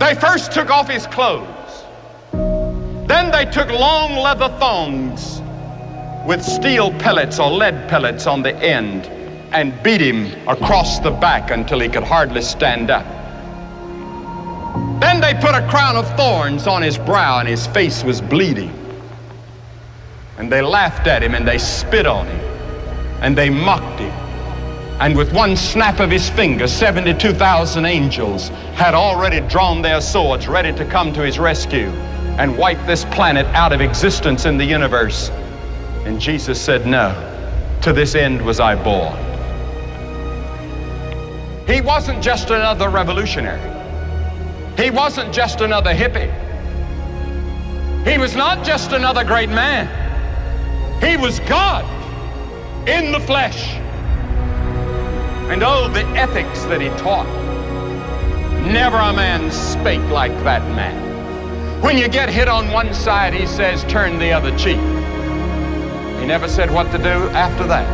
They first took off his clothes. Then they took long leather thongs with steel pellets or lead pellets on the end and beat him across the back until he could hardly stand up. Then they put a crown of thorns on his brow and his face was bleeding. And they laughed at him and they spit on him and they mocked him. And with one snap of his finger, 72,000 angels had already drawn their swords ready to come to his rescue and wipe this planet out of existence in the universe. And Jesus said, no, to this end was I born. He wasn't just another revolutionary. He wasn't just another hippie. He was not just another great man. He was God in the flesh. And oh, the ethics that he taught. Never a man spake like that man. When you get hit on one side, he says, turn the other cheek. He never said what to do after that.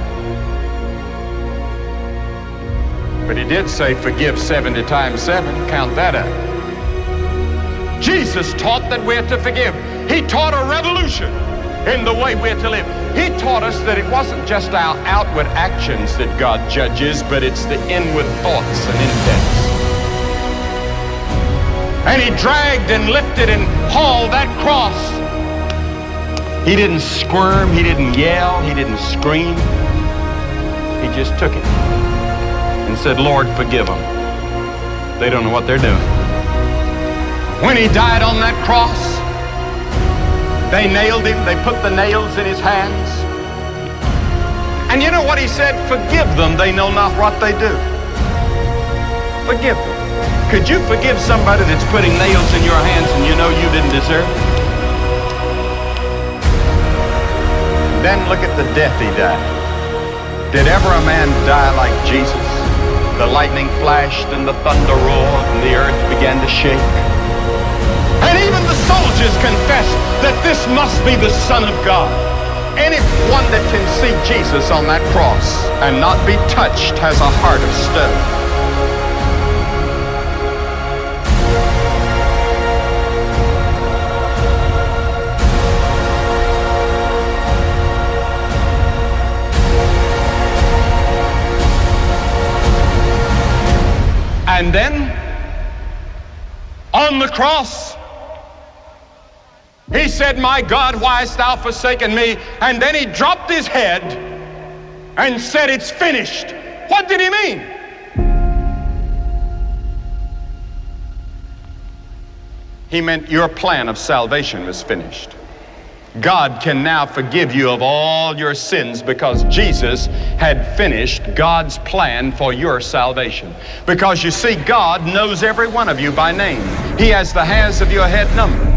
But he did say, forgive 70 times 7. Count that up. Jesus taught that we're to forgive. He taught a revolution in the way we're to live. He taught us that it wasn't just our outward actions that God judges, but it's the inward thoughts and intents. And he dragged and lifted and hauled that cross. He didn't squirm, he didn't yell, he didn't scream. He just took it and said, Lord, forgive them. They don't know what they're doing. When he died on that cross, they nailed him, they put the nails in his hands. And you know what he said? Forgive them, they know not what they do. Forgive them. Could you forgive somebody that's putting nails in your hands and you know you didn't deserve it? Then look at the death he died. Did ever a man die like Jesus? The lightning flashed and the thunder roared and the earth began to shake. And even the soldiers confessed that this must be the Son of God. Anyone that can see Jesus on that cross and not be touched has a heart of stone. And then, on the cross, he said, my God, why hast thou forsaken me? And then he dropped his head and said, it's finished. What did he mean? He meant your plan of salvation was finished. God can now forgive you of all your sins because Jesus had finished God's plan for your salvation. Because you see, God knows every one of you by name. He has the hairs of your head numbered.